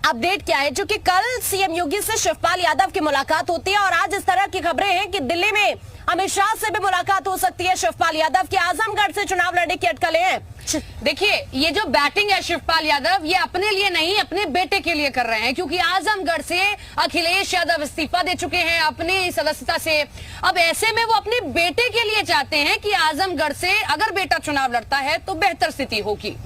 Update क्या है, क्योंकि कल सीएम योगी से शिवपाल यादव की मुलाकात होती है और आज इस तरह की खबरें हैं कि दिल्ली में अमित शाह से भी मुलाकात हो सकती है शिवपाल यादव की। आजमगढ़ से चुनाव लड़ने की अटकलें हैं। देखिए, ये जो बैटिंग है शिवपाल यादव, ये अपने लिए नहीं अपने बेटे के लिए कर रहे हैं, क्योंकि आजमगढ़ से अखिलेश यादव इस्तीफा दे चुके हैं अपनी सदस्यता से। अब ऐसे में वो अपने बेटे के लिए चाहते हैं कि आजमगढ़ से अगर बेटा चुनाव लड़ता है तो बेहतर स्थिति होगी।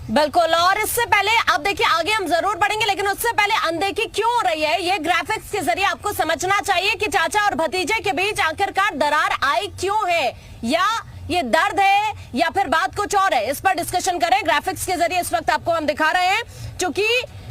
बिल्कुल, और इससे पहले अब देखिए, आगे हम जरूर बढ़ेंगे, लेकिन उससे पहले अनदेखी क्यों हो रही है, ये ग्राफिक्स के जरिए आपको समझना चाहिए कि चाचा और भतीजे के बीच आखिरकार दरार आई क्यों है, या ये दर्द है या फिर बात कुछ और है। इस पर डिस्कशन करें ग्राफिक्स के जरिए। इस वक्त आपको हम दिखा रहे हैं, क्योंकि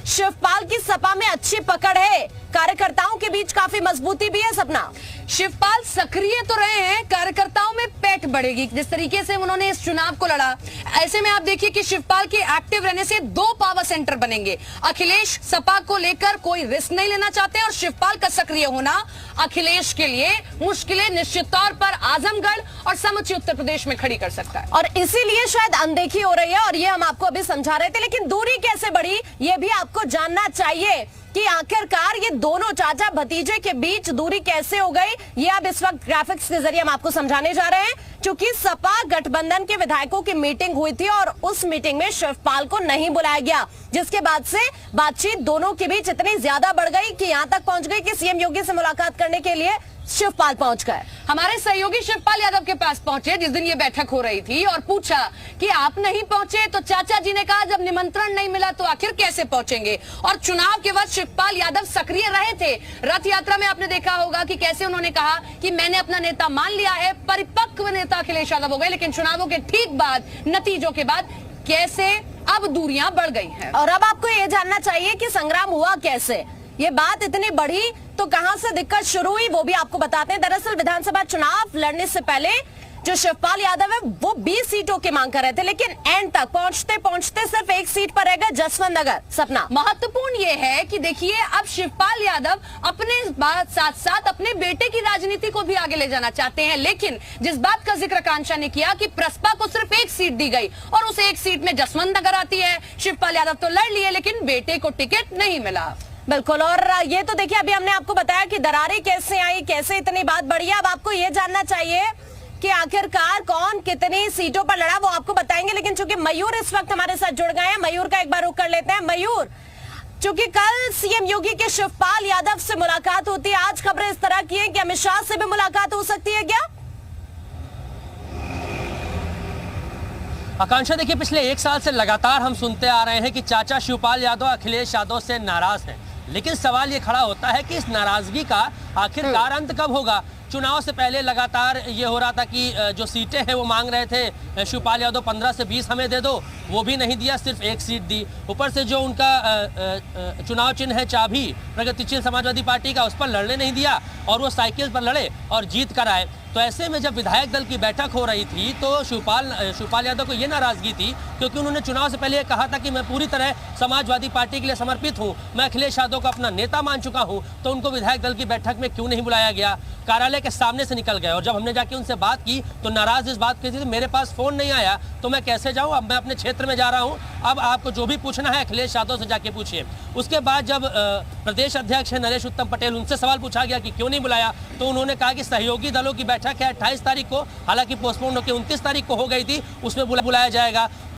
शिवपाल की सपा में अच्छी पकड़ है, कार्यकर्ताओं के बीच काफी मजबूती भी है। सपना, शिवपाल सक्रिय तो रहे हैं, कार्यकर्ताओं में पेट बढ़ेगी जिस तरीके से उन्होंने इस चुनाव को लड़ा। ऐसे में आप देखिए कि शिवपाल के एक्टिव रहने से 2 पावर सेंटर बनेंगे। अखिलेश सपा को लेकर कोई रिस्क नहीं लेना चाहते और शिवपाल का सक्रिय होना अखिलेश के लिए मुश्किलें निश्चित तौर पर आजमगढ़ और समूचे उत्तर प्रदेश में खड़ी कर सकता है, और इसीलिए शायद अनदेखी हो रही है, और ये हम आपको अभी समझा रहे थे। लेकिन दूरी कैसे बढ़ी, ये भी आपको जानना चाहिए कि आखिरकार ये दोनों चाचा भतीजे के बीच दूरी कैसे हो गई। ये अब इस वक्त ग्राफिक्स के जरिए हम आपको समझाने जा रहे हैं, क्योंकि सपा गठबंधन के विधायकों की मीटिंग हुई थी और उस मीटिंग में शिवपाल को नहीं बुलाया गया, जिसके बाद से बातचीत दोनों के बीच इतनी ज्यादा बढ़ गई कि यहां तक पहुंच गई कि सीएम योगी से मुलाकात करने के लिए शिवपाल पहुंच गए। हमारे सहयोगी शिवपाल यादव के पास पहुंचे जिस दिन ये बैठक हो रही थी और पूछा कि आप नहीं पहुंचे, तो चाचा जी ने कहा जब निमंत्रण नहीं मिला तो आखिर कैसे पहुंचेंगे। और चुनाव के वक्त शिवपाल यादव सक्रिय रहे थे। रथ यात्रा में आपने देखा होगा कि कैसे उन्होंने कहा कि मैंने अपना नेता मान लिया है, परिपक्व नेता अखिलेश यादव हो गए। लेकिन चुनावों के ठीक बाद, नतीजों के बाद कैसे अब दूरियां बढ़ गई हैं। और अब आपको ये जानना चाहिए कि संग्राम हुआ कैसे, ये बात इतनी बढ़ी तो कहां से दिक्कत शुरू हुई, वो भी आपको बताते हैं। दरअसल विधानसभा चुनाव लड़ने से पहले जो शिवपाल यादव है वो 20 सीटों की मांग कर रहे थे, लेकिन एंड तक पहुंचते पहुंचते सिर्फ 1 सीट पर रह गए, जसवंत नगर। सपना, महत्वपूर्ण ये है कि देखिए, अब शिवपाल यादव अपने साथ साथ अपने बेटे की राजनीति को भी आगे ले जाना चाहते हैं। लेकिन जिस बात का जिक्र कांक्षा ने किया कि प्रसपा को सिर्फ 1 सीट दी गई और उस 1 सीट में जसवंत नगर आती है, शिवपाल यादव तो लड़ लिए लेकिन बेटे को टिकट नहीं मिला। बिल्कुल, और ये तो देखिए, अभी हमने आपको बताया कि दरारें कैसे आई, कैसे इतनी बात बढ़ी। अब आपको ये जानना चाहिए कि आखिरकार कौन कितनी सीटों पर लड़ा, वो आपको बताएंगे। लेकिन चूंकि मयूर इस वक्त हमारे साथ जुड़ गए हैं, मयूर का एक बार रुख कर लेते हैं। मयूर, चूंकि कल सीएम योगी के शिवपाल यादव से मुलाकात होती है, आज खबरें इस तरह की है कि अमित शाह से भी मुलाकात हो सकती है क्या? आकांक्षा, देखिए, पिछले 1 साल से लगातार हम सुनते आ रहे हैं कि चाचा शिवपाल यादव अखिलेश यादव से नाराज हैं, लेकिन सवाल ये खड़ा होता है कि इस नाराजगी का आखिरकार अंत कब होगा। चुनाव से पहले लगातार ये हो रहा था कि जो सीटें हैं वो मांग रहे थे शिवपाल यादव, 15 से 20 हमें दे दो, वो भी नहीं दिया, सिर्फ 1 सीट दी। ऊपर से जो उनका चुनाव चिन्ह है चाबी, प्रगतिशील समाजवादी पार्टी का, उस पर लड़ने नहीं दिया और वो साइकिल पर लड़े और जीत कर आए। तो ऐसे में जब विधायक दल की बैठक हो रही थी तो शिवपाल यादव को ये नाराजगी थी, क्योंकि उन्होंने चुनाव से पहले कहा था कि मैं पूरी तरह समाजवादी पार्टी के लिए समर्पित हूं, मैं अखिलेश यादव को अपना नेता मान चुका हूं, तो उनको विधायक दल की बैठक में क्यों नहीं बुलाया गया, कार्यालय के सामने से निकल गए। और जब हमने जाके उनसे बात की तो नाराज इस बात की थी, मेरे पास फोन नहीं आया तो मैं कैसे जाऊं, अब मैं अपने क्षेत्र में जा रहा हूं, अब आपको जो भी पूछना है अखिलेश यादव से जाके पूछिए। उसके बाद जब प्रदेश अध्यक्ष है नरेश उत्तम पटेल, उनसे सवाल पूछा गया कि क्यों नहीं बुलाया, तो उन्होंने कहा कि सहयोगी दलों की बैठक है 28 तारीख को, हालांकि पोस्टपोन होकर 29 तारीख को हो गई थी, उसमें बुलाया जाएगा।